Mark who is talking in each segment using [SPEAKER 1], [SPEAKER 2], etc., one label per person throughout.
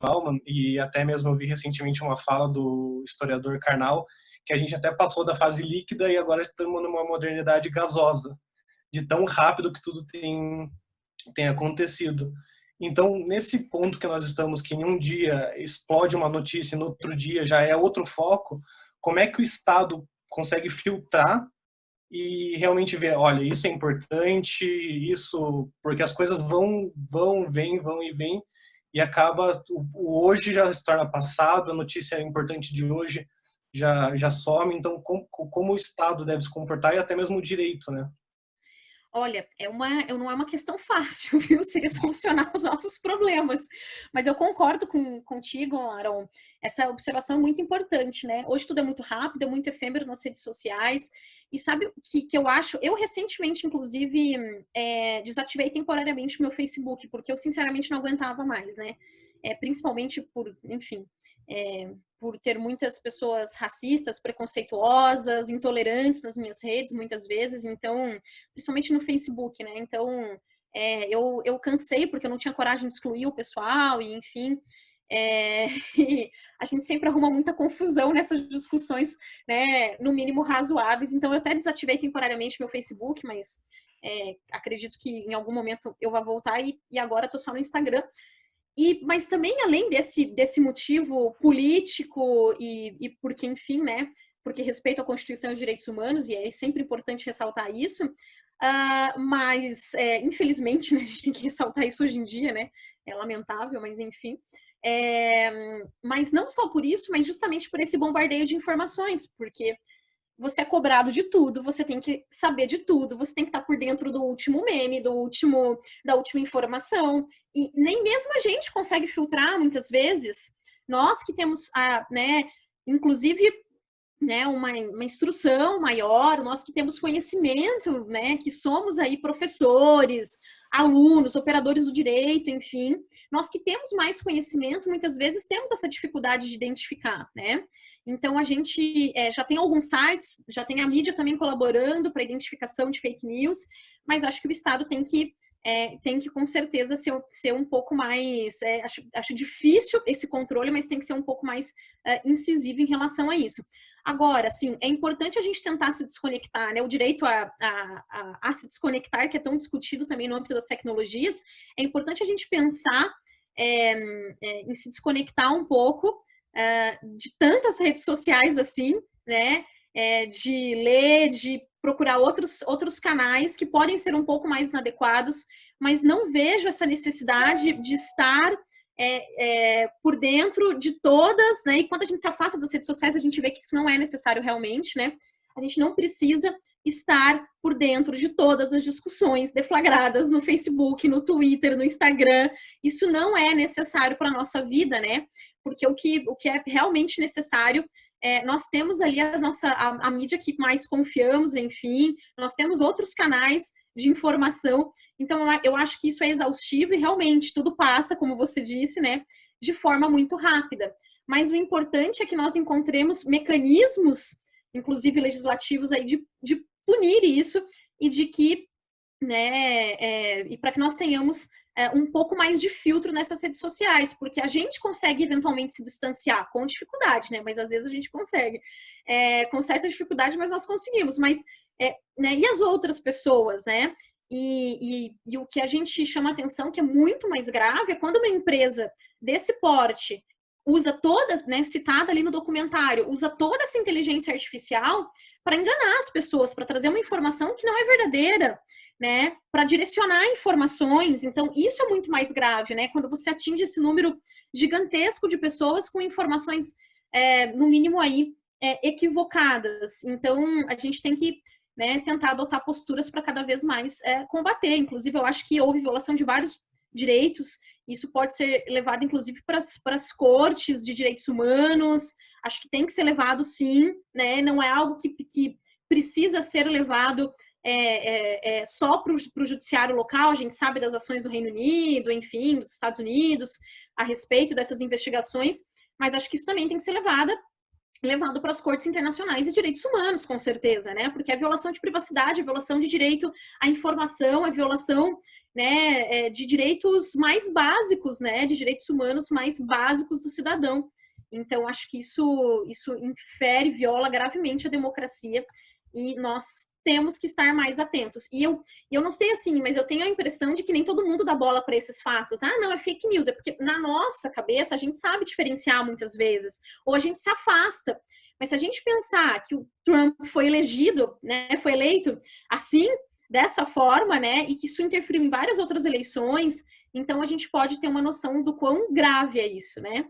[SPEAKER 1] Bauman, e até mesmo eu vi recentemente uma fala do historiador Karnal, que a gente até passou da fase líquida e agora estamos numa modernidade gasosa, de tão rápido que tudo tem acontecido. Então, nesse ponto que nós estamos, que em um dia explode uma notícia e no outro dia já é outro foco, como é que o Estado consegue filtrar e realmente ver, olha, isso é importante, isso, porque as coisas vão e vêm, e acaba, o hoje já se torna passado, a notícia importante de hoje já some, então como o Estado deve se comportar e até mesmo o direito, né?
[SPEAKER 2] Olha, não é uma questão fácil, viu? Seria solucionar os nossos problemas. Mas eu concordo contigo, Aaron. Essa observação é muito importante, né? Hoje tudo é muito rápido, é muito efêmero nas redes sociais. E sabe o que eu acho? Eu recentemente, inclusive, desativei temporariamente o meu Facebook, porque eu sinceramente não aguentava mais, né? Principalmente por, enfim, por ter muitas pessoas racistas, preconceituosas, intolerantes nas minhas redes, muitas vezes. Então, principalmente no Facebook, né? Então, eu cansei porque eu não tinha coragem de excluir o pessoal e, enfim, e a gente sempre arruma muita confusão nessas discussões, né, no mínimo razoáveis. Então, eu até desativei temporariamente meu Facebook, mas acredito que em algum momento eu vá voltar e agora estou só no Instagram. Mas também, além desse motivo político e porque, enfim, né, porque respeito à Constituição e aos direitos humanos, e é sempre importante ressaltar isso, mas, infelizmente, né, a gente tem que ressaltar isso hoje em dia, né, é lamentável, mas enfim. Mas não só por isso, mas justamente por esse bombardeio de informações, porque você é cobrado de tudo, você tem que saber de tudo, você tem que estar por dentro do último meme, da última informação. E nem mesmo a gente consegue filtrar muitas vezes. Nós que temos né, inclusive, né, uma instrução maior, nós que temos conhecimento, né, que somos aí professores, alunos, operadores do direito, enfim, nós que temos mais conhecimento, muitas vezes temos essa dificuldade de identificar, né? Então a gente já tem alguns sites, já tem a mídia também colaborando para a identificação de fake news, mas acho que o Estado tem que com certeza ser um pouco mais, acho difícil esse controle, mas tem que ser um pouco mais incisivo em relação a isso. Agora, assim, é importante a gente tentar se desconectar, né? O direito a se desconectar, que é tão discutido também no âmbito das tecnologias, é importante a gente pensar em se desconectar um pouco de tantas redes sociais assim, né? De ler, de procurar outros canais que podem ser um pouco mais inadequados, mas não vejo essa necessidade de estar por dentro de todas, né? E quando a gente se afasta das redes sociais, a gente vê que isso não é necessário realmente, né? A gente não precisa estar por dentro de todas as discussões deflagradas no Facebook, no Twitter, no Instagram. Isso não é necessário para a nossa vida, né? Porque o que é realmente necessário nós temos ali a mídia que mais confiamos, enfim, nós temos outros canais de informação. Então, eu acho que isso é exaustivo e realmente tudo passa, como você disse, né, de forma muito rápida. Mas o importante é que nós encontremos mecanismos, inclusive legislativos, aí de punir isso e de que, né, e para que nós tenhamos um pouco mais de filtro nessas redes sociais, porque a gente consegue eventualmente se distanciar com dificuldade, né? Mas às vezes a gente consegue, com certa dificuldade, mas nós conseguimos. Mas né, e as outras pessoas, né? E o que a gente chama atenção, que é muito mais grave, é quando uma empresa desse porte usa toda, né, citada ali no documentário, usa toda essa inteligência artificial para enganar as pessoas, para trazer uma informação que não é verdadeira, né, para direcionar informações. Então, isso é muito mais grave, né, quando você atinge esse número gigantesco de pessoas com informações, no mínimo aí, equivocadas. Então, a gente tem que, né, tentar adotar posturas para cada vez mais combater. Inclusive, eu acho que houve violação de vários direitos. Isso pode ser levado, inclusive, para as cortes de direitos humanos. Acho que tem que ser levado, sim, né? Não é algo que precisa ser levado só para o judiciário local. A gente sabe das ações do Reino Unido, enfim, dos Estados Unidos, a respeito dessas investigações, mas acho que isso também tem que ser levado levado para as cortes internacionais de direitos humanos, com certeza, né? Porque é violação de privacidade, é violação de direito à informação, é violação, né, de direitos mais básicos, né, de direitos humanos mais básicos do cidadão. Então, acho que isso infere, viola gravemente a democracia e nós temos que estar mais atentos. E eu não sei assim, mas eu tenho a impressão de que nem todo mundo dá bola para esses fatos. Ah, não, é fake news. É porque na nossa cabeça a gente sabe diferenciar muitas vezes, ou a gente se afasta. Mas se a gente pensar que o Trump foi elegido, né, foi eleito assim, dessa forma, né, e que isso interferiu em várias outras eleições, então a gente pode ter uma noção do quão grave é isso, né?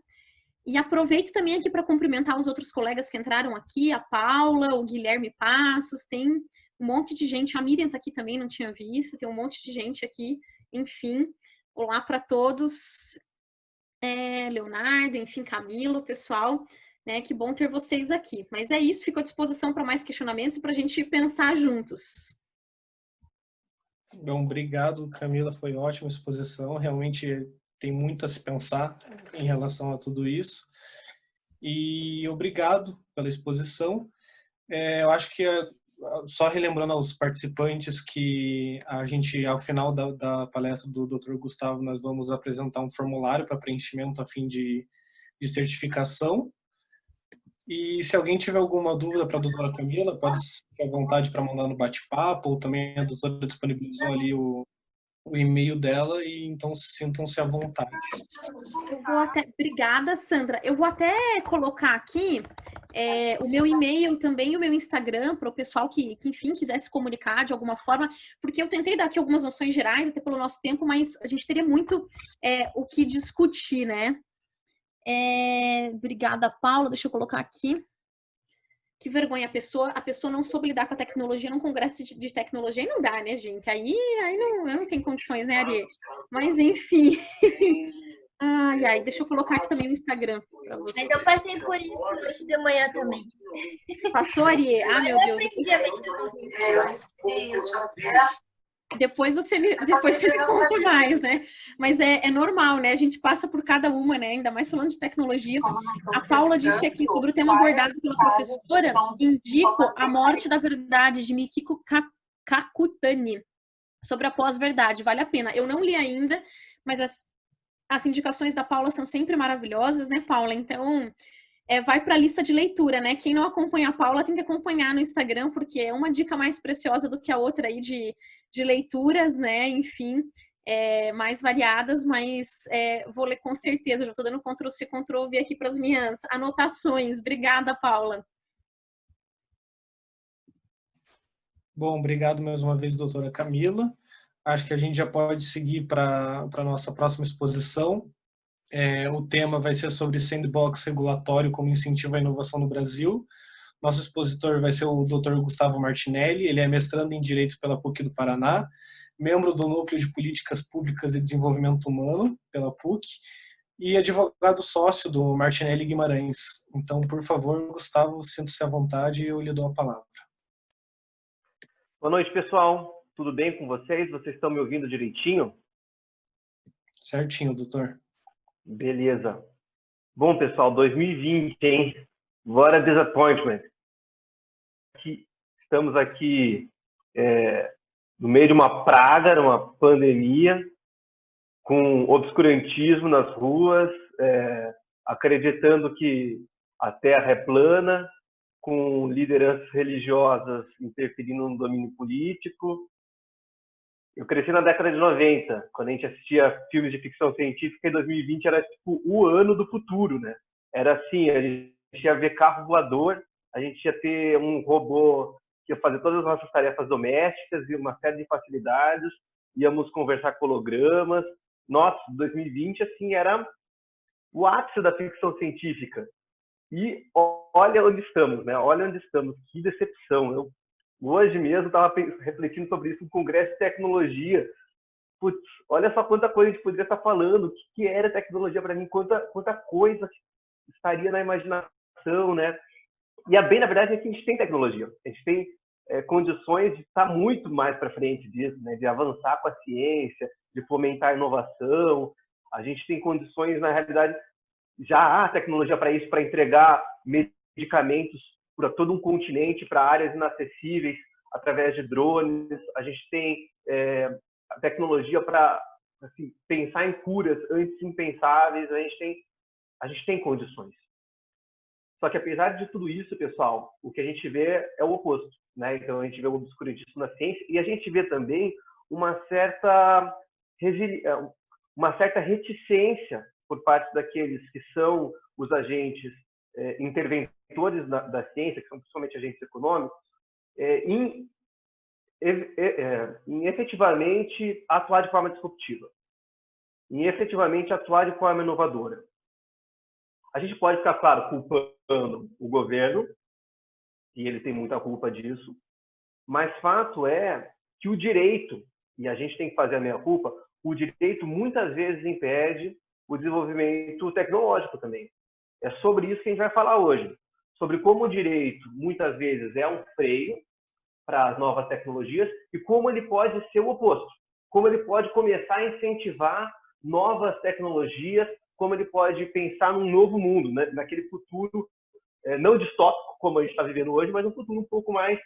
[SPEAKER 2] E aproveito também aqui para cumprimentar os outros colegas que entraram aqui, a Paula, o Guilherme Passos, tem um monte de gente, a Miriam está aqui também, não tinha visto, tem um monte de gente aqui, enfim, olá para todos, Leonardo, enfim, Camilo, pessoal, né, que bom ter vocês aqui. Mas é isso, fico à disposição para mais questionamentos e para a gente pensar juntos.
[SPEAKER 1] Bom, obrigado, Camila, foi ótima exposição, realmente tem muito a se pensar em relação a tudo isso. E obrigado pela exposição. Eu acho que, só relembrando aos participantes que a gente, ao final da palestra do Dr. Gustavo, nós vamos apresentar um formulário para preenchimento a fim de certificação. E se alguém tiver alguma dúvida para a doutora Camila, pode ficar à vontade para mandar no bate-papo, ou também a doutora disponibilizou ali o e-mail dela, e então sintam-se à vontade.
[SPEAKER 2] Eu vou até... Obrigada, Sandra. Eu vou até colocar aqui o meu e-mail também, o meu Instagram, para o pessoal que, enfim, quiser se comunicar de alguma forma, porque eu tentei dar aqui algumas noções gerais, até pelo nosso tempo, mas a gente teria muito o que discutir, né? Obrigada, Paula. Deixa eu colocar aqui. Que vergonha, a pessoa não soube lidar com a tecnologia num congresso de tecnologia, e não dá, né, gente? Aí não tem condições, né, Ari? Mas, enfim. Ai, deixa eu colocar aqui também o Instagram para você.
[SPEAKER 3] Mas eu passei por isso hoje de manhã também.
[SPEAKER 2] Passou, Ari? Ah, meu Deus. Depois você me conta mais, né? Mas é normal, né? A gente passa por cada uma, né? Ainda mais falando de tecnologia. A Paula disse aqui sobre o tema abordado pela professora, indico A Morte da Verdade, de Mikiko Kakutani, sobre a pós-verdade. Vale a pena. Eu não li ainda, mas as indicações da Paula são sempre maravilhosas, né, Paula? Então, vai para a lista de leitura, né? Quem não acompanha a Paula tem que acompanhar no Instagram, porque é uma dica mais preciosa do que a outra aí de leituras, né? Enfim, mais variadas, mas vou ler com certeza. Já estou dando Ctrl+C, Ctrl+V aqui para as minhas anotações. Obrigada, Paula.
[SPEAKER 1] Bom, obrigado mais uma vez, doutora Camila. Acho que a gente já pode seguir para a nossa próxima exposição. O tema vai ser sobre sandbox regulatório como incentivo à inovação no Brasil. Nosso expositor vai ser o Dr. Gustavo Martinelli, ele é mestrando em Direito pela PUC do Paraná, membro do Núcleo de Políticas Públicas e Desenvolvimento Humano, pela PUC, e advogado sócio do Martinelli Guimarães. Então, por favor, Gustavo, sinta-se à vontade e eu lhe dou a palavra.
[SPEAKER 4] Boa noite, pessoal. Tudo bem com vocês? Vocês estão me ouvindo direitinho?
[SPEAKER 1] Certinho, doutor.
[SPEAKER 4] Beleza. Bom, pessoal, 2020, hein? What a disappointment. Estamos aqui no meio de uma praga, uma pandemia, com obscurantismo nas ruas, acreditando que a Terra é plana, com lideranças religiosas interferindo no domínio político. Eu cresci na década de 90, quando a gente assistia filmes de ficção científica, e 2020 era tipo o ano do futuro, né? Era assim, a gente ia ver carro voador, a gente ia ter um robô que ia fazer todas as nossas tarefas domésticas e uma série de facilidades, íamos conversar com hologramas. Nossa, 2020 assim era o ápice da ficção científica. E olha onde estamos, né? Olha onde estamos, que decepção. Hoje mesmo estava refletindo sobre isso no Congresso de Tecnologia. Putz, olha só quanta coisa a gente poderia estar falando, o que era tecnologia para mim, quanta coisa estaria na imaginação, né? E bem, na verdade, é que a gente tem tecnologia, a gente tem condições de estar muito mais para frente disso, né? De avançar com a ciência, de fomentar a inovação. A gente tem condições, na realidade, já há tecnologia para isso, para entregar medicina medicamentos para todo um continente, para áreas inacessíveis, através de drones. A gente tem a tecnologia para assim, pensar em curas antes impensáveis. A gente tem condições. Só que, apesar de tudo isso, pessoal, o que a gente vê é o oposto, né? Então, a gente vê o obscurantismo na ciência e a gente vê também uma certa reticência por parte daqueles que são os agentes interventores da ciência, que são principalmente agentes econômicos, em efetivamente atuar de forma disruptiva, em efetivamente atuar de forma inovadora. A gente pode ficar, claro, culpando o governo, e ele tem muita culpa disso, mas fato é que o direito, e a gente tem que fazer a meia-culpa, o direito muitas vezes impede o desenvolvimento tecnológico também. É sobre isso que a gente vai falar hoje, sobre como o direito muitas vezes é um freio para as novas tecnologias e como ele pode ser o oposto, como ele pode começar a incentivar novas tecnologias, como ele pode pensar num novo mundo, né? Naquele futuro não distópico, como a gente está vivendo hoje, mas um futuro um pouco mais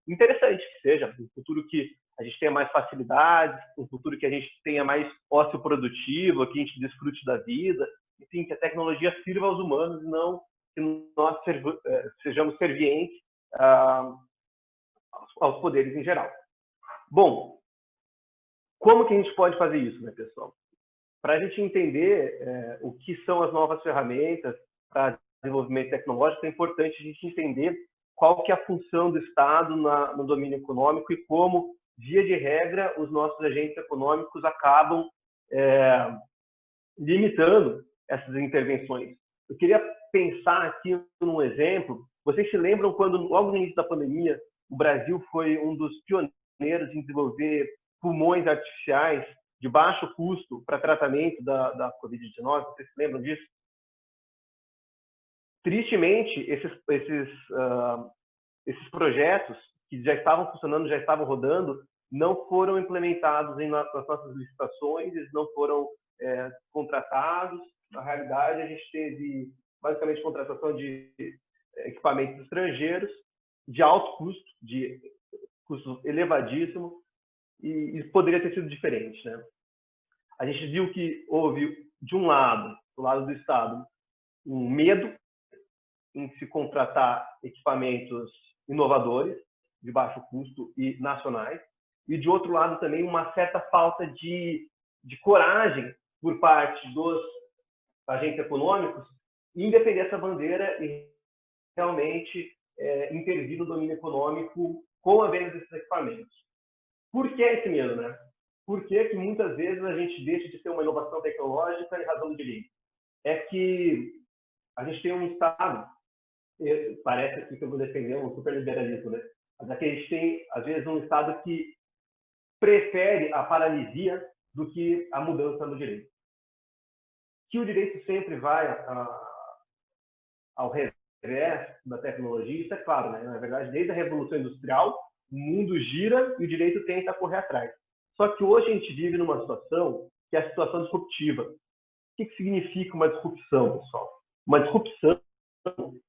[SPEAKER 4] interessante, que seja um futuro que a gente tenha mais facilidades, um futuro que a gente tenha mais ócio produtivo, que a gente desfrute da vida, enfim, que a tecnologia sirva aos humanos e não que nós sejamos servientes aos poderes em geral. Bom, como que a gente pode fazer isso, né, pessoal? Para a gente entender o que são as novas ferramentas para desenvolvimento tecnológico, é importante a gente entender qual que é a função do Estado no domínio econômico e como, via de regra, os nossos agentes econômicos acabam limitando essas intervenções. Eu queria pensar aqui num exemplo. Vocês se lembram quando, logo no início da pandemia, o Brasil foi um dos pioneiros em desenvolver pulmões artificiais de baixo custo para tratamento da Covid-19? Vocês se lembram disso? Tristemente, esses projetos que já estavam funcionando, já estavam rodando, não foram implementados nas nossas licitações, eles não foram contratados. Na realidade, a gente teve basicamente contratação de equipamentos estrangeiros de alto custo, de custo elevadíssimo, e poderia ter sido diferente, né? A gente viu que houve, de um lado, do lado do Estado, um medo em se contratar equipamentos inovadores, de baixo custo e nacionais, e, de outro lado, também uma certa falta de coragem por parte dos agentes econômicos em defender essa bandeira e realmente intervir no domínio econômico com a venda desses equipamentos. Por que esse medo, né? Por que muitas vezes a gente deixa de ter uma inovação tecnológica em razão do direito? É que a gente tem um Estado, parece aqui que eu vou defender um superliberalismo, né? Mas aqui a gente tem, às vezes, um Estado que prefere a paralisia do que a mudança no direito. Que o direito sempre vai ao revés da tecnologia, isso é claro, né? Na verdade, desde a Revolução Industrial, o mundo gira e o direito tenta correr atrás. Só que hoje a gente vive numa situação que é a situação disruptiva. O que significa uma disrupção, pessoal? Uma disrupção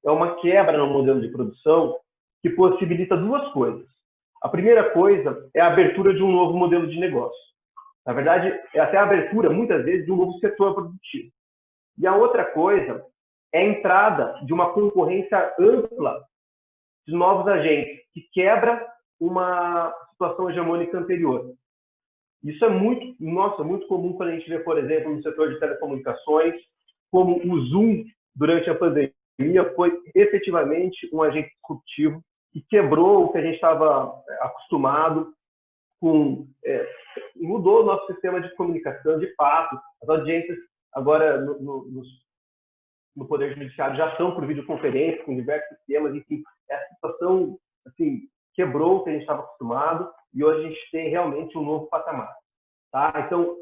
[SPEAKER 4] é uma quebra no modelo de produção que possibilita duas coisas. A primeira coisa é a abertura de um novo modelo de negócio. Na verdade, é até a abertura, muitas vezes, de um novo setor produtivo. E a outra coisa é a entrada de uma concorrência ampla de novos agentes, que quebra uma situação hegemônica anterior. Isso é muito comum quando a gente vê, por exemplo, no setor de telecomunicações, como o Zoom, durante a pandemia, foi efetivamente um agente disruptivo que quebrou o que a gente estava acostumado com, mudou o nosso sistema de comunicação de fato. As audiências agora no Poder Judiciário já são por videoconferência, com diversos sistemas, enfim, essa situação assim, quebrou o que a gente estava acostumado e hoje a gente tem realmente um novo patamar. Tá? Então,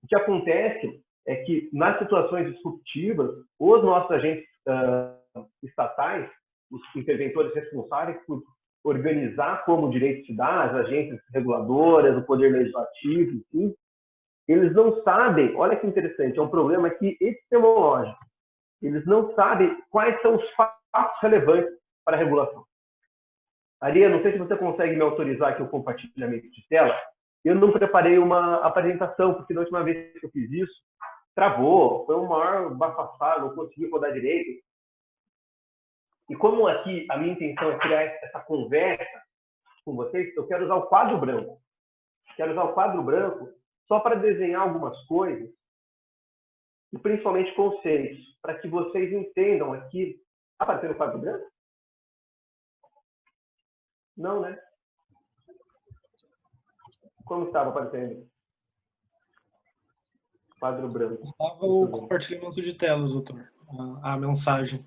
[SPEAKER 4] o que acontece é que nas situações disruptivas, os nossos agentes estatais, os interventores responsáveis por organizar como o direito se dá, as agências reguladoras, o poder legislativo, enfim, eles não sabem, olha que interessante, é um problema aqui epistemológico, eles não sabem quais são os fatos relevantes para a regulação. Maria, não sei se você consegue me autorizar aqui o compartilhamento de tela. Eu não preparei uma apresentação, porque da última vez que eu fiz isso, travou, foi um maior bafafá, não consegui rodar direito. E como aqui a minha intenção é criar essa conversa com vocês, eu quero usar o quadro branco. Quero usar o quadro branco só para desenhar algumas coisas, e principalmente conceitos, para que vocês entendam aqui. Está aparecendo o quadro branco? Não, né? Como estava aparecendo? Quadro branco.
[SPEAKER 1] Estava o compartilhamento de tela, doutor. A mensagem.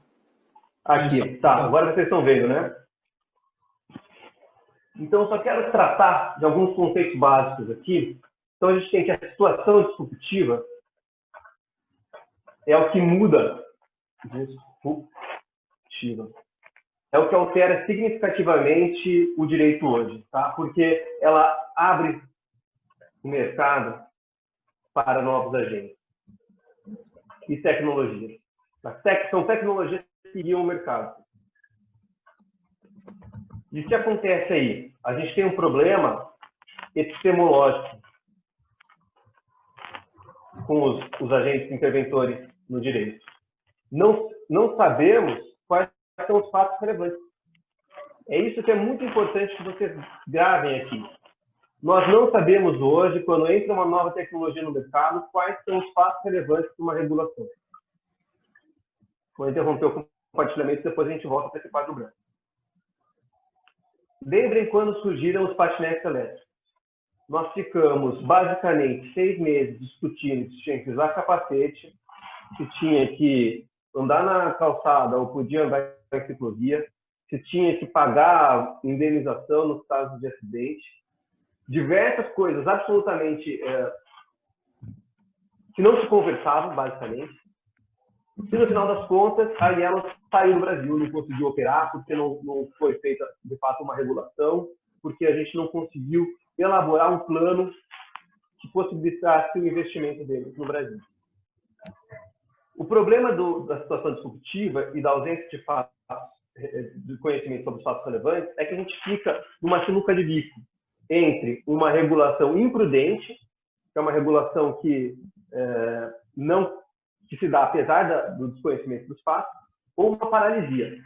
[SPEAKER 4] Aqui, tá. Agora vocês estão vendo, né? Então, eu só quero tratar de alguns conceitos básicos aqui. Então, a gente tem que a situação disruptiva é o que muda. Disruptiva. É o que altera significativamente o direito hoje, tá? Porque ela abre o mercado para novos agentes e tecnologias. São tecnologias que guiam o mercado. E o que acontece aí? A gente tem um problema epistemológico com os agentes interventores no direito. Não sabemos quais são os fatos relevantes. É isso que é muito importante que vocês gravem aqui. Nós não sabemos hoje, quando entra uma nova tecnologia no mercado, quais são os fatos relevantes para uma regulação. Vou interromper o compartilhamento e depois a gente volta para esse quadro branco. Lembrem quando surgiram os patinetes elétricos. Nós ficamos, basicamente, 6 meses discutindo se tinha que usar capacete, se tinha que andar na calçada ou podia andar em ciclovia, se tinha que pagar indenização nos casos de acidente. Diversas coisas absolutamente que não se conversavam, basicamente. E, no final das contas, a Yellow saiu do Brasil, não conseguiu operar, porque não foi feita, de fato, uma regulação, porque a gente não conseguiu elaborar um plano que possibilitasse o investimento deles no Brasil. O problema da situação disruptiva e da ausência de conhecimento sobre os fatos relevantes é que a gente fica numa sinuca de bico entre uma regulação imprudente, que é uma regulação que que se dá apesar do desconhecimento dos fatos, ou uma paralisia.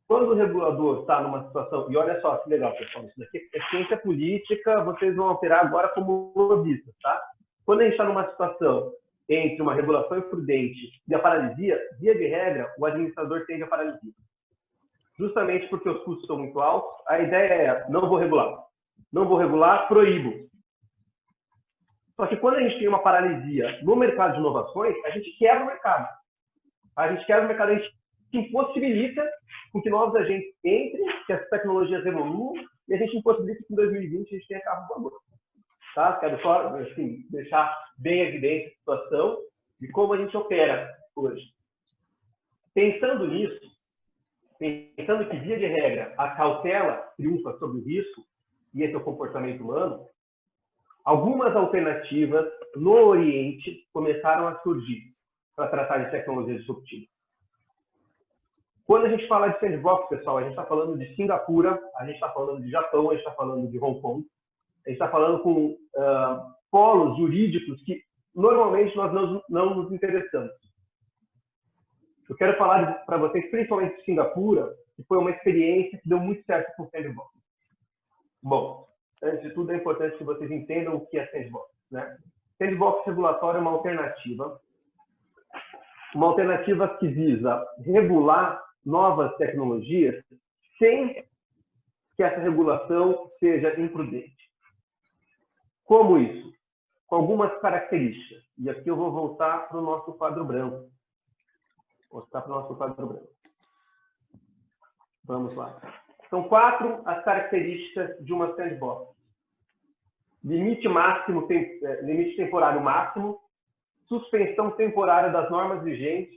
[SPEAKER 4] Quando o regulador está numa situação, e olha só que legal, pessoal, isso daqui é ciência política, vocês vão operar agora como lobistas, tá? Quando a gente está numa situação entre uma regulação imprudente e a paralisia, via de regra, o administrador tende a paralisia. Justamente porque os custos são muito altos, a ideia é, não vou regular. Não vou regular, proíbo. Só que quando a gente tem uma paralisia no mercado de inovações, a gente quebra o mercado. A gente quebra o mercado, a gente impossibilita com que novos agentes entrem, que as tecnologias evoluam, e a gente impossibilita que em 2020 a gente tenha carro voador. Tá? Quero só assim, deixar bem evidente a situação de como a gente opera hoje. Pensando nisso, pensando que, via de regra, a cautela triunfa sobre o risco, e esse é o comportamento humano, algumas alternativas no Oriente começaram a surgir para tratar de tecnologia disruptiva. Quando a gente fala de sandbox, pessoal, a gente está falando de Singapura, a gente está falando de Japão, a gente está falando de Hong Kong, a gente está falando com polos jurídicos que normalmente nós não nos interessamos. Eu quero falar para vocês, principalmente de Singapura, que foi uma experiência que deu muito certo com o sandbox. Bom, antes de tudo, é importante que vocês entendam o que é sandbox, né? Sandbox regulatório é uma alternativa que visa regular novas tecnologias sem que essa regulação seja imprudente. Como isso? Com algumas características. E aqui eu vou voltar para o nosso quadro branco. Vamos lá. São 4 as características de uma sandbox. Limite temporário máximo, suspensão temporária das normas vigentes,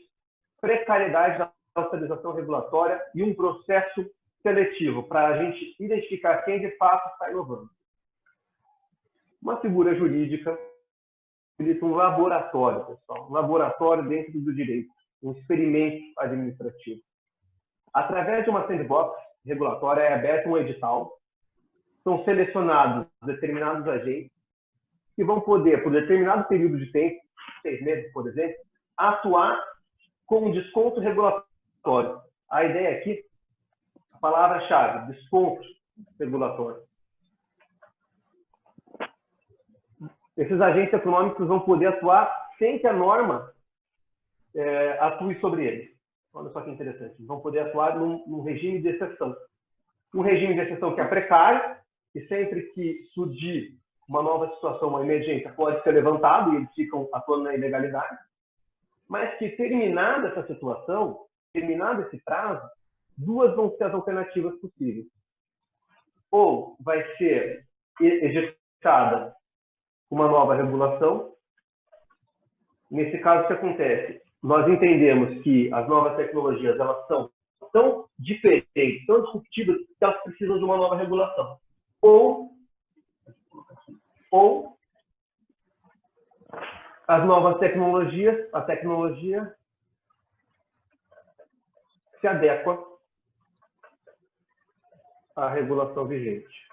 [SPEAKER 4] precariedade da autorização regulatória e um processo seletivo para a gente identificar quem de fato está inovando. Uma figura jurídica, um laboratório, pessoal, um laboratório dentro do direito, um experimento administrativo. Através de uma sandbox regulatória é aberto um edital, são selecionados determinados agentes que vão poder, por determinado período de tempo, 6 meses, por exemplo, atuar com desconto regulatório. A ideia aqui, a palavra-chave, desconto regulatório. Esses agentes econômicos vão poder atuar sem que a norma atue sobre eles. Olha só que interessante. Eles vão poder atuar num regime de exceção. Um regime de exceção que é precário, e sempre que surgir uma nova situação, uma emergência, pode ser levantado e eles ficam atuando na ilegalidade. Mas que, terminada essa situação, terminado esse prazo, duas vão ser as alternativas possíveis. Ou vai ser executada uma nova regulação. Nesse caso, o que acontece? Nós entendemos que as novas tecnologias elas são tão diferentes, tão disruptivas, que elas precisam de uma nova regulação. Ou as novas tecnologias, a tecnologia se adequa à regulação vigente.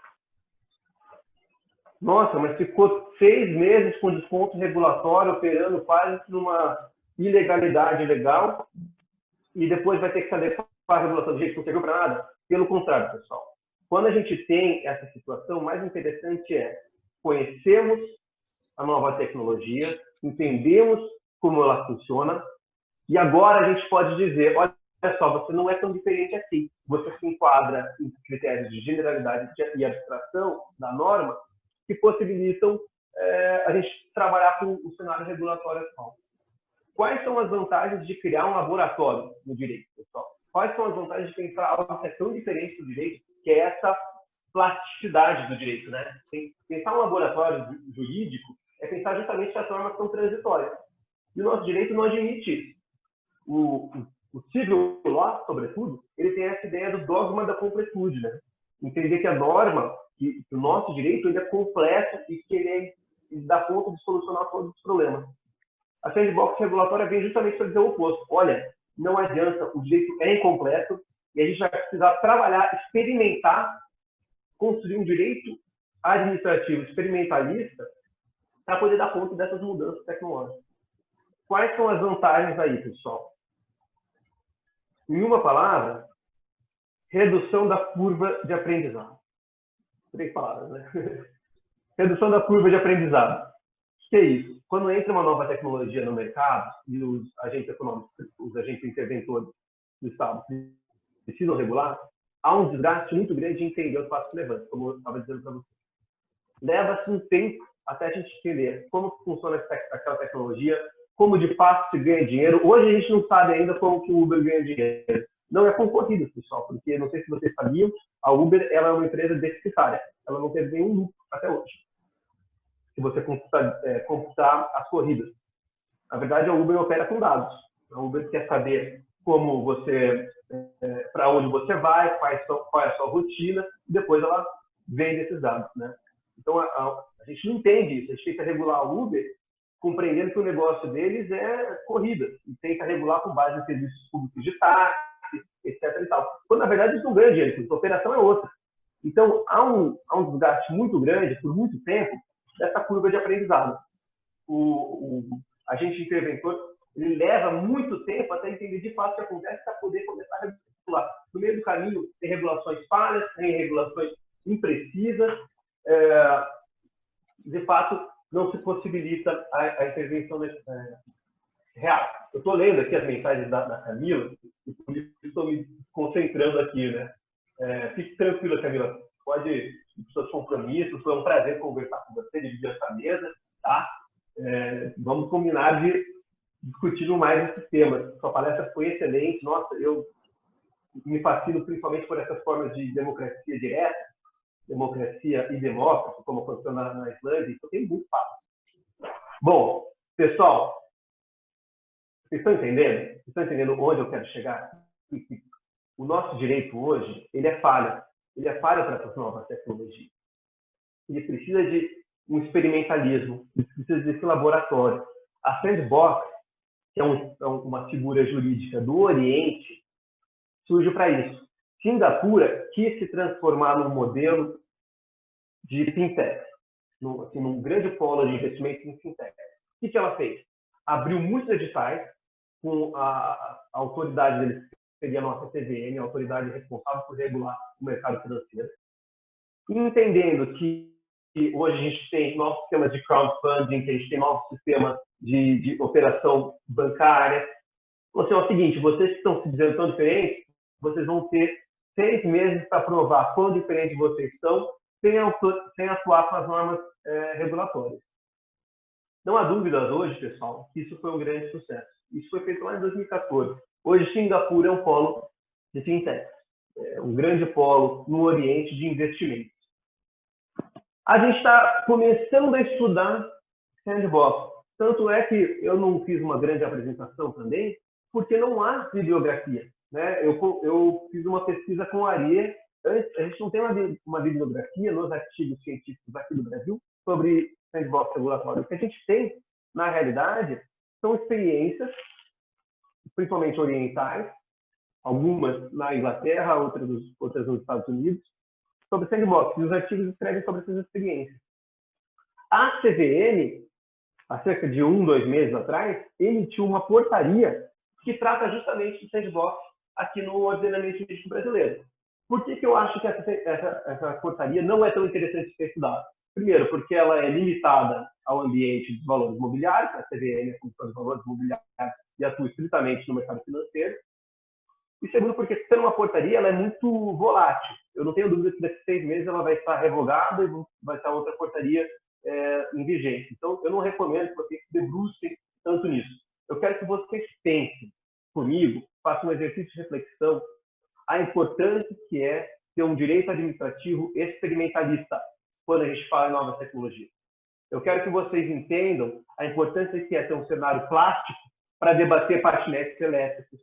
[SPEAKER 4] Nossa, mas ficou 6 meses com desconto regulatório, operando quase numa ilegalidade legal, e depois vai ter que se adequar à regulação vigente, que não serviu para nada. Pelo contrário, pessoal. Quando a gente tem essa situação, o mais interessante é conhecermos a nova tecnologia, entendemos como ela funciona, e agora a gente pode dizer, olha só, você não é tão diferente assim. Você se enquadra em critérios de generalidade e abstração da norma que possibilitam a gente trabalhar com o cenário regulatório atual. Quais são as vantagens de criar um laboratório no direito, pessoal? Quais são as vantagens de pensar algo que é tão diferente do direito, que é essa plasticidade do direito, né? Pensar um laboratório jurídico é pensar justamente que as normas são transitórias. E o nosso direito não admite isso. O civil law, sobretudo, ele tem essa ideia do dogma da completude, né? Entender que a norma, que o nosso direito ele é complexo e que ele dá conta de solucionar todos os problemas. A sandbox regulatória vem justamente para dizer o oposto. Olha, não adianta, o direito é incompleto e a gente vai precisar trabalhar, experimentar, construir um direito administrativo experimentalista para poder dar conta dessas mudanças tecnológicas. Quais são as vantagens aí, pessoal? Em uma palavra, redução da curva de aprendizado. 3 palavras, né? Redução da curva de aprendizado. O que é isso? Quando entra uma nova tecnologia no mercado e os agentes econômicos, os agentes interventores do Estado precisam regular, há um desgaste muito grande de entender os passos relevantes, como eu estava dizendo para você. Leva-se um tempo até a gente entender como funciona aquela tecnologia, como de fato se ganha dinheiro. Hoje a gente não sabe ainda como que o Uber ganha dinheiro. Não é concorrido, pessoal, porque não sei se vocês sabiam, a Uber ela é uma empresa deficitária. Ela não teve nenhum lucro até hoje. Se você computar as corridas. Na verdade, a Uber opera com dados. A Uber quer saber como você, para onde você vai, qual é a sua rotina, e depois ela vende esses dados, né? Então, a gente não entende isso. A gente tenta regular a Uber compreendendo que o negócio deles é corrida. E tenta regular com base em serviços públicos de táxi, etc. e tal. Quando, na verdade, eles não ganham dinheiro, a operação é outra. Então, há um desgaste muito grande, por muito tempo, dessa curva de aprendizado. O agente interventor ele leva muito tempo até entender de fato o que acontece para poder começar a regular. No meio do caminho, tem regulações falhas, tem regulações imprecisas. De fato, não se possibilita a intervenção real. Eu estou lendo aqui as mensagens da Camila, e por isso estou me concentrando aqui, né? Fique tranquila, Camila. Pode ir para os seus compromissos. Foi um prazer conversar com você, dividir essa mesa, tá? Vamos combinar de discutir mais esses temas. Sua palestra foi excelente. Nossa, eu me fascino principalmente por essas formas de democracia direta, democracia e democracia, como aconteceu na Islândia. Isso tem muito fácil. Bom, pessoal, vocês estão entendendo? Vocês estão entendendo onde eu quero chegar? O nosso direito hoje, ele é falho. Ele é falho para essas novas tecnologias. Ele precisa de um experimentalismo, ele precisa desse laboratório. A sandbox, que é uma figura jurídica do Oriente, surge para isso. Singapura quis se transformar num modelo de fintech, num grande polo de investimento em fintech. O que ela fez? Abriu muitos editais com a autoridade deles, que seria a nossa CVM, a autoridade responsável por regular o mercado financeiro. E entendendo que hoje a gente tem novos sistemas de crowdfunding, que a gente tem novos sistemas de operação bancária. Você é o seguinte, vocês que estão se dizendo tão diferentes, vocês vão ter 6 meses para provar quão diferentes vocês são, sem atuar com as normas regulatórias. Não há dúvidas hoje, pessoal, que isso foi um grande sucesso. Isso foi feito lá em 2014. Hoje, Singapura é um polo de fintech, um grande polo no Oriente de investimentos. A gente está começando a estudar sandbox. Tanto é que eu não fiz uma grande apresentação também, porque não há bibliografia, né? Eu fiz uma pesquisa com a Ariê. A gente não tem uma bibliografia nos artigos científicos aqui do Brasil sobre sandbox regulatório. O que a gente tem, na realidade, são experiências, principalmente orientais, algumas na Inglaterra, outras nos Estados Unidos, sobre sandbox. E os artigos escrevem sobre essas experiências. A CVM, há cerca de 2 meses atrás, emitiu uma portaria que trata justamente de sandbox aqui no ordenamento jurídico brasileiro. Por que eu acho que essa portaria não é tão interessante de ser estudada? Primeiro, porque ela é limitada ao ambiente dos valores imobiliários, a CVM é a Comissão de Valores Imobiliários e atua estritamente no mercado financeiro. E segundo, porque sendo uma portaria, ela é muito volátil. Eu não tenho dúvida que daqui a 6 meses ela vai estar revogada e vai estar outra portaria em vigência. Então, eu não recomendo que vocês se debrucem tanto nisso. Eu quero que vocês pensem comigo, façam um exercício de reflexão, a importância que é ter um direito administrativo experimentalista quando a gente fala em novas tecnologias. Eu quero que vocês entendam a importância que é ter um cenário plástico para debater patinetes elétricos,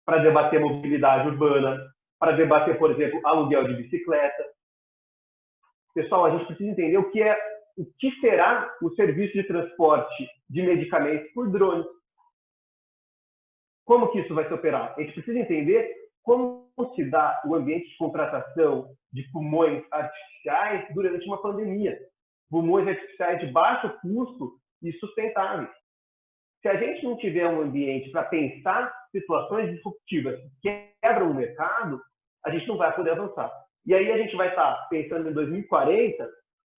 [SPEAKER 4] para debater mobilidade urbana, para debater, por exemplo, aluguel de bicicleta. Pessoal, a gente precisa entender o que será o serviço de transporte de medicamentos por drones. Como que isso vai se operar? A gente precisa entender como se dá o ambiente de contratação de pulmões artificiais durante uma pandemia. Pulmões artificiais de baixo custo e sustentáveis. Se a gente não tiver um ambiente para pensar situações disruptivas que quebram o mercado, a gente não vai poder avançar. E aí a gente vai estar pensando em 2040,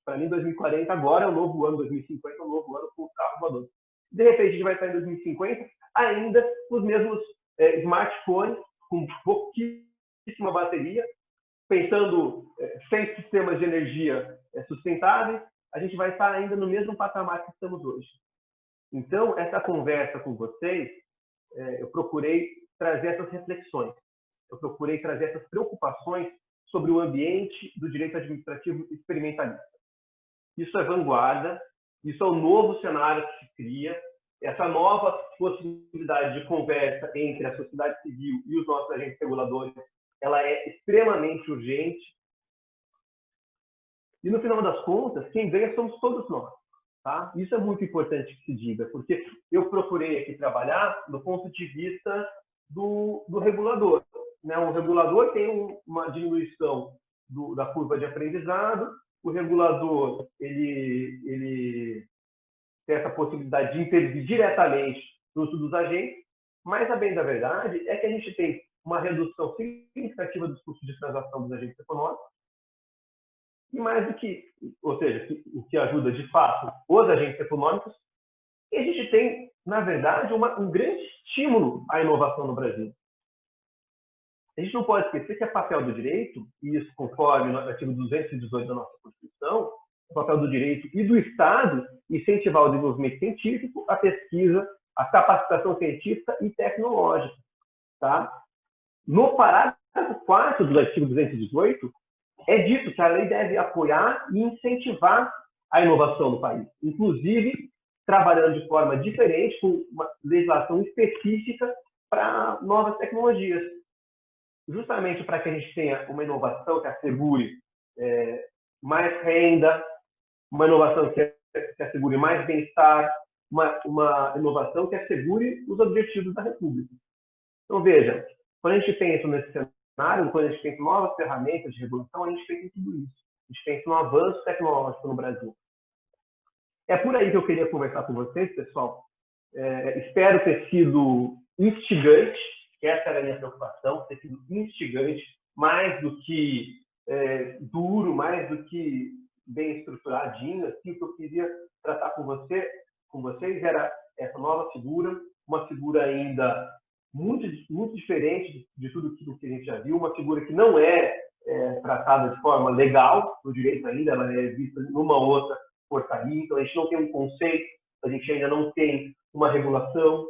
[SPEAKER 4] para mim 2040 agora é o novo ano, 2050 é o novo ano com o carro voador. De repente a gente vai estar em 2050 ainda com os mesmos smartphones, com pouquíssima bateria, pensando sem sistemas de energia sustentáveis, a gente vai estar ainda no mesmo patamar que estamos hoje. Então, essa conversa com vocês, eu procurei trazer essas reflexões, eu procurei trazer essas preocupações sobre o ambiente do direito administrativo experimentalista. Isso é vanguarda, isso é o novo cenário que se cria, essa nova possibilidade de conversa entre a sociedade civil e os nossos agentes reguladores, ela é extremamente urgente. E, no final das contas, quem ganha somos todos nós. Tá? Isso é muito importante que se diga, porque eu procurei aqui trabalhar do ponto de vista do regulador. Né? O regulador tem uma diminuição da curva de aprendizado, o regulador ele tem essa possibilidade de intervir diretamente no uso dos agentes, mas a bem da verdade é que a gente tem uma redução significativa dos custos de transação dos agentes econômicos, e mais do que, ou seja, o que ajuda de fato os agentes econômicos, e a gente tem, na verdade, um grande estímulo à inovação no Brasil. A gente não pode esquecer que é papel do direito, e isso conforme o artigo 218 da nossa Constituição, é papel do direito e do Estado incentivar o desenvolvimento científico, a pesquisa, a capacitação científica e tecnológica. Tá? No parágrafo 4 do artigo 218, é dito que a lei deve apoiar e incentivar a inovação no país, inclusive trabalhando de forma diferente, com uma legislação específica para novas tecnologias, justamente para que a gente tenha uma inovação que assegure mais renda, uma inovação que assegure mais bem-estar, uma inovação que assegure os objetivos da República. Então, veja, Quando a gente pensa nesse cenário, quando a gente pensa em novas ferramentas de regulação, a gente pensa em tudo isso. A gente pensa no avanço tecnológico no Brasil. É por aí que eu queria conversar com vocês, pessoal. Espero ter sido instigante, essa era a minha preocupação, ter sido instigante, mais do que duro, mais do que bem estruturadinho. Assim, o que eu queria tratar com vocês era essa nova figura, uma figura ainda muito, muito diferente de tudo aquilo que a gente já viu, uma figura que não é tratada de forma legal no direito ainda, ela é vista numa outra portaria, então a gente não tem um conceito, a gente ainda não tem uma regulação,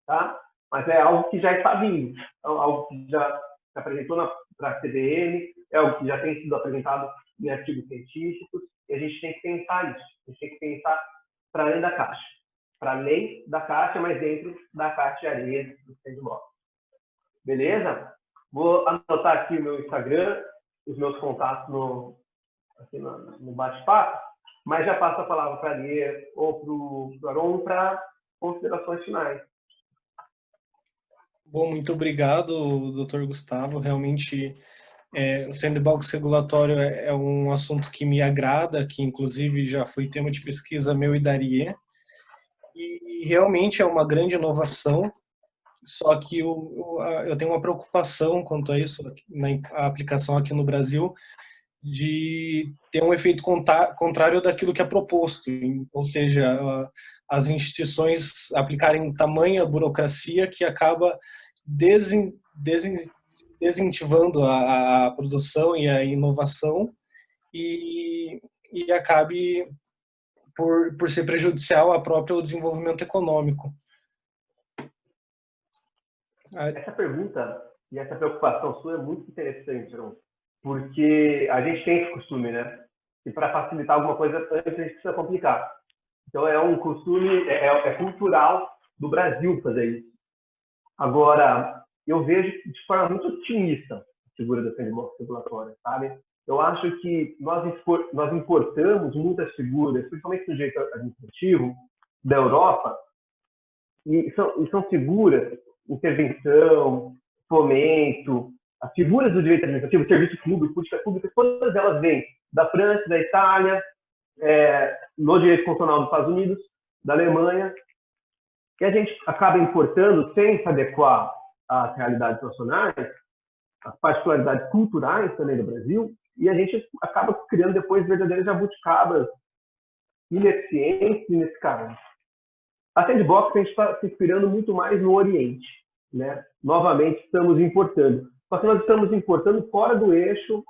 [SPEAKER 4] tá? Mas é algo que já está vindo, é algo que já se apresentou para a CVM, é algo que já tem sido apresentado em artigos científicos, e a gente tem que pensar isso, a gente tem que pensar para além da caixa. Para além da caixa, mas dentro da caixa de areia do sandbox. Beleza? Vou anotar aqui o meu Instagram, os meus contatos no bate-papo, mas já passo a palavra para a Lia ou para o Aron para considerações finais.
[SPEAKER 1] Bom, muito obrigado, Dr. Gustavo. Realmente, o sandbox regulatório é um assunto que me agrada, que inclusive já foi tema de pesquisa meu e da Ariê. E realmente é uma grande inovação, só que eu tenho uma preocupação quanto a isso, na aplicação aqui no Brasil, de ter um efeito contrário daquilo que é proposto, ou seja, as instituições aplicarem tamanha burocracia que acaba desincentivando a produção e a inovação e acabe por ser prejudicial ao próprio desenvolvimento econômico.
[SPEAKER 4] Essa pergunta e essa preocupação sua é muito interessante, Aron, porque a gente tem esse costume, né? E para facilitar alguma coisa, antes a gente precisa complicar. Então é um costume, é cultural do Brasil fazer isso. Agora, eu vejo de forma muito otimista a figura da sandbox regulatória, sabe? Eu acho que nós importamos muitas figuras, principalmente no direito administrativo, da Europa, e são figuras, intervenção, fomento, as figuras do direito administrativo, serviço público, política pública, todas elas vêm da França, da Itália, no direito constitucional dos Estados Unidos, da Alemanha, que a gente acaba importando sem se adequar às realidades nacionais, às particularidades culturais também do Brasil, e a gente acaba criando depois verdadeiras jabuticabas ineficientes e ineficazes. A sandbox a gente está se inspirando muito mais no Oriente, né? Novamente estamos importando. Só que nós estamos importando fora do eixo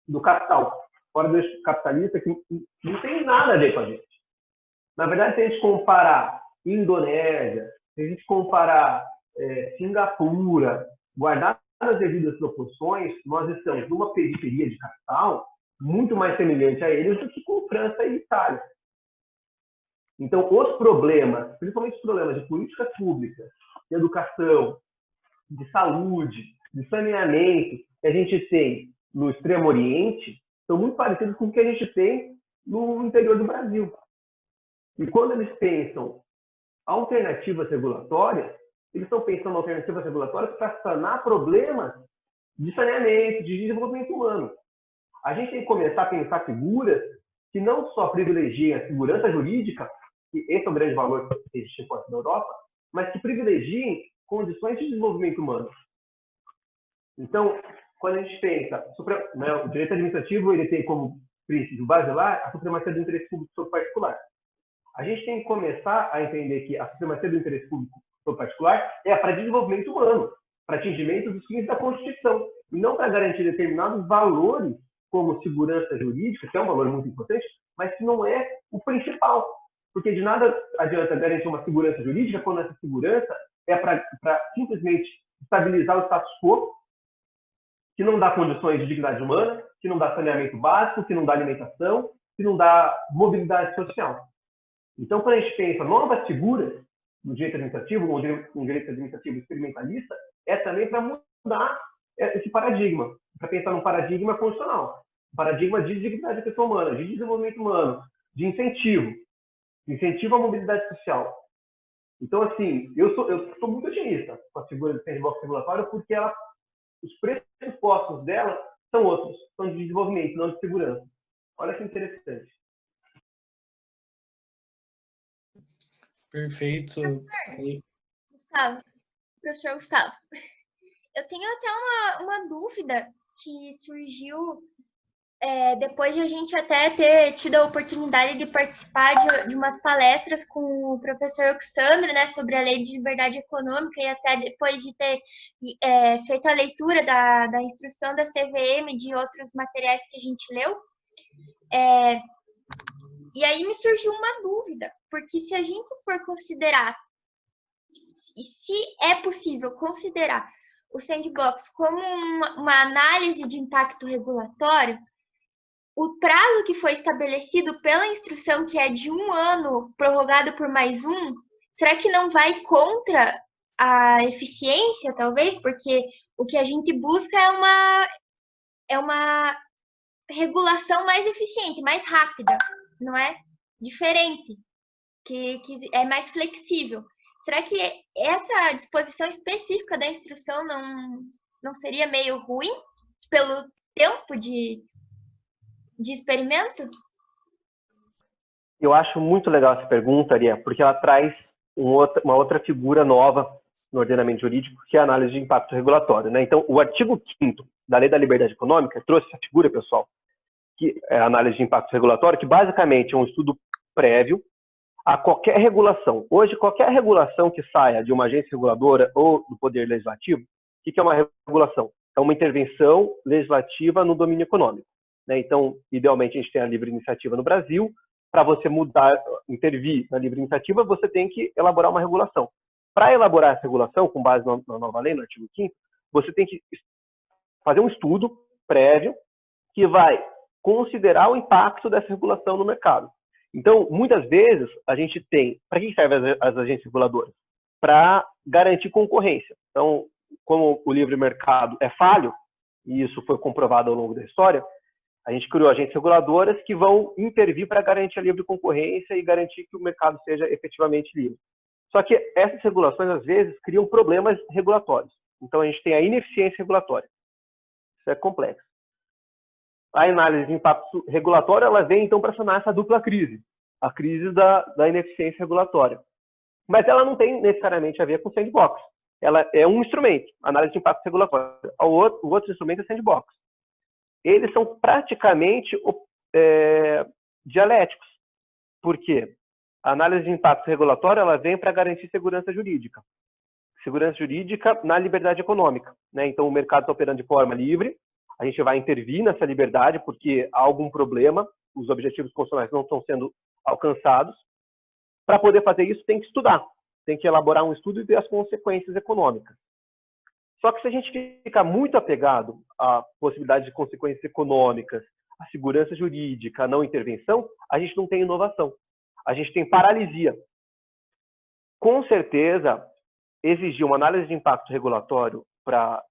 [SPEAKER 4] do capital, fora do eixo capitalista, que não tem nada a ver com a gente. Na verdade, se a gente comparar Indonésia, se a gente comparar Singapura, guardar as devidas proporções, nós estamos numa periferia de capital muito mais semelhante a eles do que com França e Itália. Então, os problemas, principalmente os problemas de política pública, de educação, de saúde, de saneamento que a gente tem no Extremo Oriente, são muito parecidos com o que a gente tem no interior do Brasil. E quando eles pensam alternativas regulatórias, eles estão pensando em alternativas regulatórias para sanar problemas de saneamento, de desenvolvimento humano. A gente tem que começar a pensar figuras que não só privilegiem a segurança jurídica, que esse é o grande valor que existe fora da Europa, mas que privilegiem condições de desenvolvimento humano. Então, quando a gente pensa, o direito administrativo ele tem como princípio basilar a supremacia do interesse público sobre o particular. A gente tem que começar a entender que a supremacia do interesse público sobre o particular é para desenvolvimento humano, para atingimento dos fins da Constituição, e não para garantir determinados valores, como segurança jurídica, que é um valor muito importante, mas que não é o principal. Porque de nada adianta garantir uma segurança jurídica quando essa segurança é para simplesmente estabilizar o status quo, que não dá condições de dignidade humana, que não dá saneamento básico, que não dá alimentação, que não dá mobilidade social. Então, quando a gente pensa novas figuras no direito administrativo, ou um direito administrativo experimentalista, é também para mudar esse paradigma, para pensar num paradigma constitucional, um paradigma de dignidade da pessoa humana, de desenvolvimento humano, de incentivo à mobilidade social. Então, assim, eu sou muito otimista com a figura do sandbox regulatório, porque os pressupostos dela são outros, são de desenvolvimento, não de segurança. Olha que interessante.
[SPEAKER 1] Perfeito.
[SPEAKER 3] Gustavo, professor Gustavo, eu tenho até uma dúvida que surgiu depois de a gente até ter tido a oportunidade de participar de umas palestras com o professor Alexandre, né, sobre a Lei de Liberdade Econômica, e até depois de ter feito a leitura da instrução da CVM, de outros materiais que a gente leu. E aí me surgiu uma dúvida, porque se a gente for considerar, e se é possível considerar o sandbox como uma análise de impacto regulatório, o prazo que foi estabelecido pela instrução, que é de 1 ano, prorrogado por mais um, será que não vai contra a eficiência, talvez? Porque o que a gente busca é uma regulação mais eficiente, mais rápida, não é? Diferente, que é mais flexível. Será que essa disposição específica da instrução não seria meio ruim pelo tempo de experimento?
[SPEAKER 4] Eu acho muito legal essa pergunta, Aria, porque ela traz uma outra figura nova no ordenamento jurídico, que é a análise de impacto regulatório, né? Então, o artigo 5º da Lei da Liberdade Econômica trouxe essa figura, pessoal, que é a análise de impacto regulatório, que basicamente é um estudo prévio a qualquer regulação. Hoje, qualquer regulação que saia de uma agência reguladora ou do Poder Legislativo, o que é uma regulação? É uma intervenção legislativa no domínio econômico. Então, idealmente, a gente tem a livre iniciativa no Brasil. Para você intervir na livre iniciativa, você tem que elaborar uma regulação. Para elaborar essa regulação, com base na nova lei, no artigo 5º, você tem que fazer um estudo prévio que vai considerar o impacto dessa regulação no mercado. Então, muitas vezes, a gente tem... Para que servem as agências reguladoras? Para garantir concorrência. Então, como o livre mercado é falho, e isso foi comprovado ao longo da história, a gente criou agências reguladoras que vão intervir para garantir a livre concorrência e garantir que o mercado seja efetivamente livre. Só que essas regulações, às vezes, criam problemas regulatórios. Então, a gente tem a ineficiência regulatória. Isso é complexo. A análise de impacto regulatório, ela vem, então, para sanar essa dupla crise. A crise da ineficiência regulatória. Mas ela não tem necessariamente a ver com sandbox. Ela é um instrumento, análise de impacto regulatório. O outro instrumento é sandbox. Eles são praticamente dialéticos. Por quê? A análise de impacto regulatório, ela vem para garantir segurança jurídica. Segurança jurídica na liberdade econômica, né? Então, o mercado está operando de forma livre, a gente vai intervir nessa liberdade porque há algum problema, os objetivos constitucionais não estão sendo alcançados. Para poder fazer isso, tem que estudar, tem que elaborar um estudo e ver as consequências econômicas. Só que se a gente ficar muito apegado à possibilidade de consequências econômicas, à segurança jurídica, à não intervenção, a gente não tem inovação. A gente tem paralisia. Com certeza, exigir uma análise de impacto regulatório para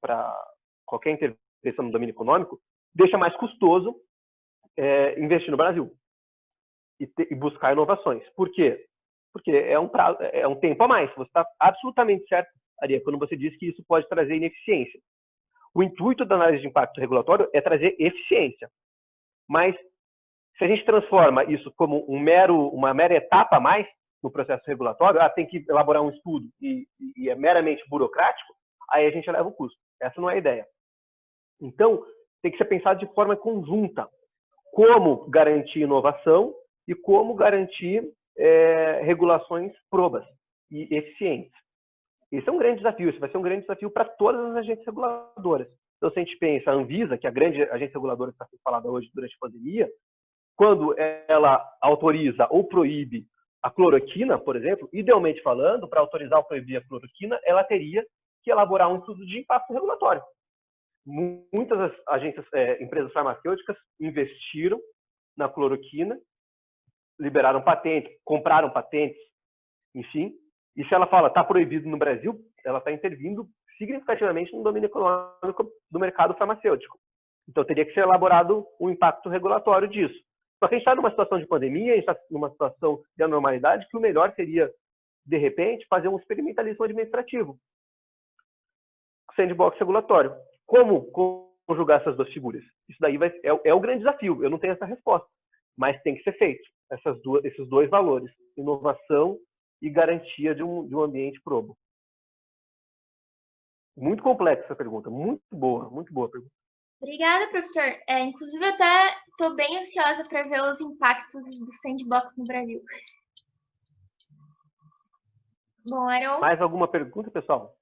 [SPEAKER 4] qualquer intervenção no domínio econômico deixa mais custoso investir no Brasil e buscar inovações. Por quê? Porque é um tempo a mais. Você está absolutamente certo, Aria, quando você diz que isso pode trazer ineficiência. O intuito da análise de impacto regulatório é trazer eficiência. Mas, se a gente transforma isso como uma mera etapa a mais no processo regulatório, tem que elaborar um estudo e é meramente burocrático, aí a gente eleva o custo. Essa não é a ideia. Então, tem que ser pensado de forma conjunta. Como garantir inovação e como garantir regulações probas e eficientes. Esse é um grande desafio, isso vai ser um grande desafio para todas as agências reguladoras. Então, se a gente pensa a Anvisa, que é a grande agência reguladora que está sendo falada hoje durante a pandemia, quando ela autoriza ou proíbe a cloroquina, por exemplo, idealmente falando, para autorizar ou proibir a cloroquina, ela teria que elaborar um estudo de impacto regulatório. Muitas agências, empresas farmacêuticas investiram na cloroquina, liberaram patentes, compraram patentes, enfim. E se ela fala está proibido no Brasil, ela está intervindo significativamente no domínio econômico do mercado farmacêutico. Então, teria que ser elaborado um impacto regulatório disso. Só que a gente está numa situação de pandemia, a gente está numa situação de anormalidade, que o melhor seria de repente, fazer um experimentalismo administrativo. Sandbox regulatório. Como conjugar essas duas figuras? Isso daí é o grande desafio. Eu não tenho essa resposta, mas tem que ser feito. Esses dois valores, inovação e garantia de um ambiente probo. Muito complexa essa pergunta, muito boa pergunta.
[SPEAKER 3] Obrigada, professor. Inclusive, eu até estou bem ansiosa para ver os impactos do sandbox no Brasil. Bom, Aaron.
[SPEAKER 4] Mais alguma pergunta, pessoal?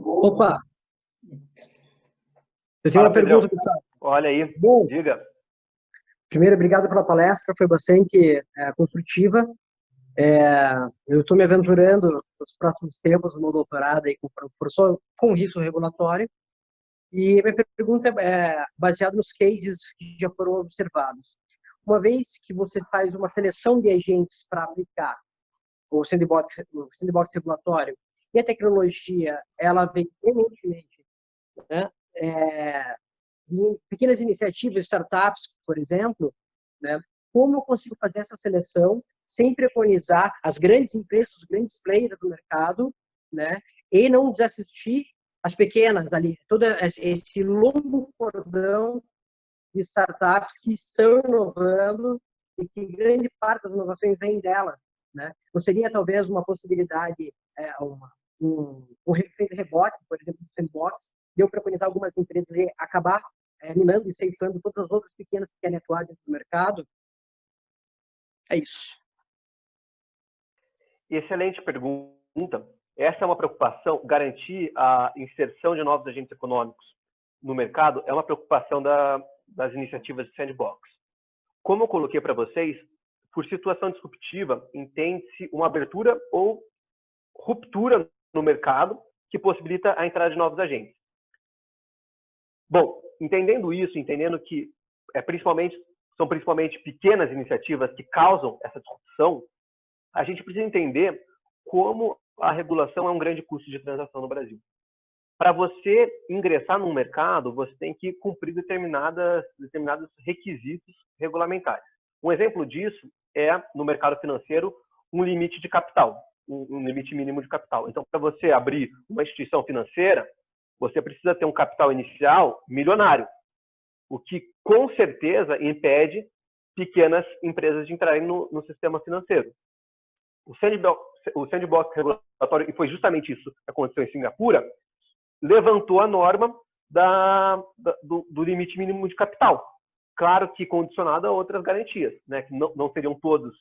[SPEAKER 5] Opa! Eu tenho uma pergunta, pessoal.
[SPEAKER 4] Olha aí,
[SPEAKER 5] Bom,
[SPEAKER 4] diga.
[SPEAKER 5] primeiro, obrigado pela palestra, foi bastante construtiva. Eu estou me aventurando nos próximos tempos no meu doutorado aí com professor com risco regulatório. E minha pergunta é baseada nos cases que já foram observados. Uma vez que você faz uma seleção de agentes para aplicar o sandbox regulatório e a tecnologia, ela vem eminentemente, né, em pequenas iniciativas, startups, por exemplo, né, como eu consigo fazer essa seleção sem preconizar as grandes empresas, os grandes players do mercado, né, e não desassistir as pequenas ali, todo esse longo cordão de startups que estão inovando e que grande parte das inovações vem dela, né? Não seria talvez uma possibilidade, um efeito rebote, por exemplo, do sandbox, de eu preconizar algumas empresas e acabar minando e ceifando todas as outras pequenas que querem atuar dentro do mercado? É isso.
[SPEAKER 4] Excelente pergunta. Essa é uma preocupação, garantir a inserção de novos agentes econômicos no mercado é uma preocupação das iniciativas de sandbox. Como eu coloquei para vocês, por situação disruptiva, entende-se uma abertura ou ruptura no mercado que possibilita a entrada de novos agentes. Bom, entendendo isso, entendendo que são principalmente pequenas iniciativas que causam essa disrupção, a gente precisa entender como a regulação é um grande custo de transação no Brasil. Para você ingressar num mercado, você tem que cumprir determinados requisitos regulamentares. Um exemplo disso é, no mercado financeiro, um limite de capital, um limite mínimo de capital. Então, para você abrir uma instituição financeira, você precisa ter um capital inicial milionário, o que, com certeza, impede pequenas empresas de entrarem no sistema financeiro. O sandbox regulatório, e foi justamente isso que aconteceu em Singapura, levantou a norma do limite mínimo de capital. Claro que condicionado a outras garantias, né? Que não seriam todos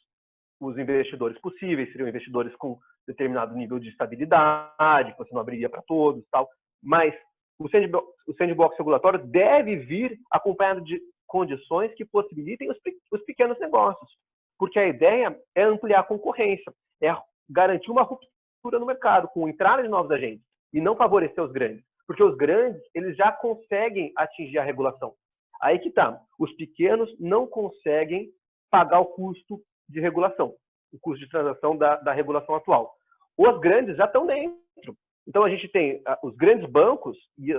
[SPEAKER 4] os investidores possíveis, seriam investidores com determinado nível de estabilidade, que você não abriria para todos, tal. Mas o sandbox regulatório deve vir acompanhado de condições que possibilitem os pequenos negócios, porque a ideia é ampliar a concorrência, é garantir uma ruptura no mercado, com entrada de novos agentes, e não favorecer os grandes, porque os grandes eles já conseguem atingir a regulação. Aí que está, os pequenos não conseguem pagar o custo de regulação, o custo de transação da regulação atual. Os grandes já estão dentro. Então, a gente tem os grandes bancos e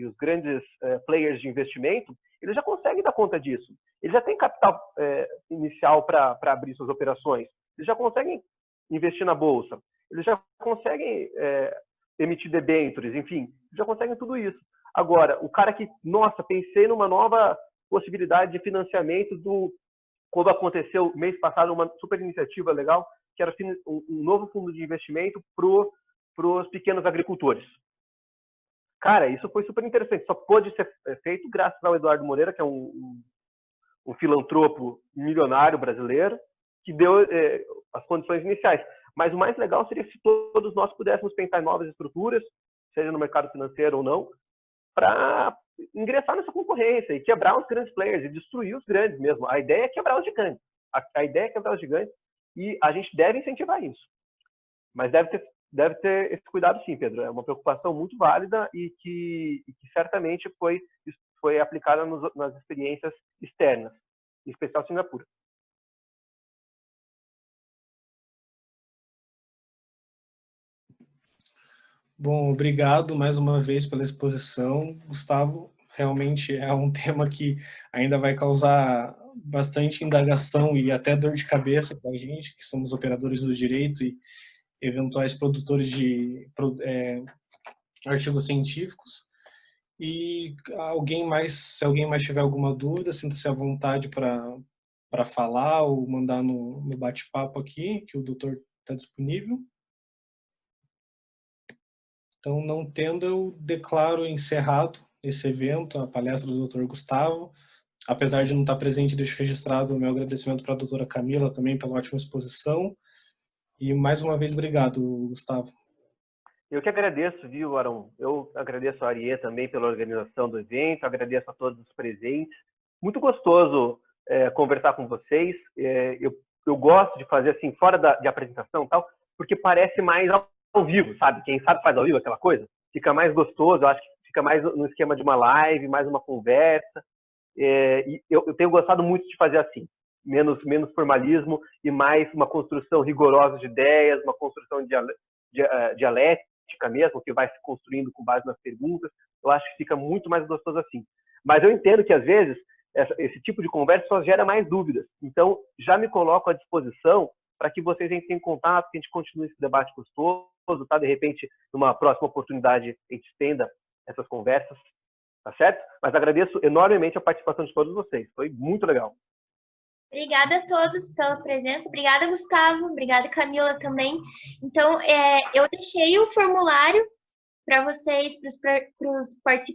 [SPEAKER 4] os grandes players de investimento, eles já conseguem dar conta disso. Eles já têm capital inicial para abrir suas operações. Eles já conseguem investir na bolsa. Eles já conseguem emitir debêntures, enfim, já conseguem tudo isso. Agora, o cara que, nossa, pensei numa nova possibilidade de financiamento como aconteceu mês passado, uma super iniciativa legal, que era um novo fundo de investimento para os pequenos agricultores. Cara, isso foi super interessante. Só pôde ser feito graças ao Eduardo Moreira, que é um filantropo milionário brasileiro, que deu as condições iniciais. Mas o mais legal seria se todos nós pudéssemos pensar em novas estruturas, seja no mercado financeiro ou não, para ingressar nessa concorrência e quebrar os grandes players e destruir os grandes mesmo. A ideia é quebrar os gigantes. A ideia é quebrar os gigantes e a gente deve incentivar isso. Mas deve ter esse cuidado sim, Pedro. É uma preocupação muito válida e que certamente foi aplicada nas experiências externas, em especial Singapura.
[SPEAKER 1] Bom, obrigado mais uma vez pela exposição, Gustavo. Realmente é um tema que ainda vai causar bastante indagação e até dor de cabeça para a gente, que somos operadores do direito e eventuais produtores de artigos científicos. E se alguém mais tiver alguma dúvida, sinta-se à vontade para falar ou mandar no bate-papo aqui, que o doutor está disponível. Então, não tendo, eu declaro encerrado esse evento, a palestra do Dr. Gustavo. Apesar de não estar presente, deixo registrado o meu agradecimento para a doutora Camila também pela ótima exposição. E mais uma vez, obrigado, Gustavo.
[SPEAKER 4] Eu que agradeço, viu, Arão? Eu agradeço a Ariê também pela organização do evento, agradeço a todos os presentes. Muito gostoso conversar com vocês. Eu gosto de fazer assim, fora de apresentação e tal, porque parece mais ao vivo, sabe? Quem sabe faz ao vivo aquela coisa. Fica mais gostoso, eu acho que fica mais no esquema de uma live, mais uma conversa. E eu tenho gostado muito de fazer assim, menos formalismo e mais uma construção rigorosa de ideias, uma construção dialética mesmo, que vai se construindo com base nas perguntas. Eu acho que fica muito mais gostoso assim. Mas eu entendo que, às vezes, esse tipo de conversa só gera mais dúvidas. Então, já me coloco à disposição para que vocês entrem em contato, que a gente continue esse debate gostoso, tá? De repente, numa próxima oportunidade, a gente estenda essas conversas, tá certo? Mas agradeço enormemente a participação de todos vocês. Foi muito legal.
[SPEAKER 3] Obrigada a todos pela presença. Obrigada, Gustavo. Obrigada, Camila, também. Então, eu deixei o formulário para vocês, para os participantes,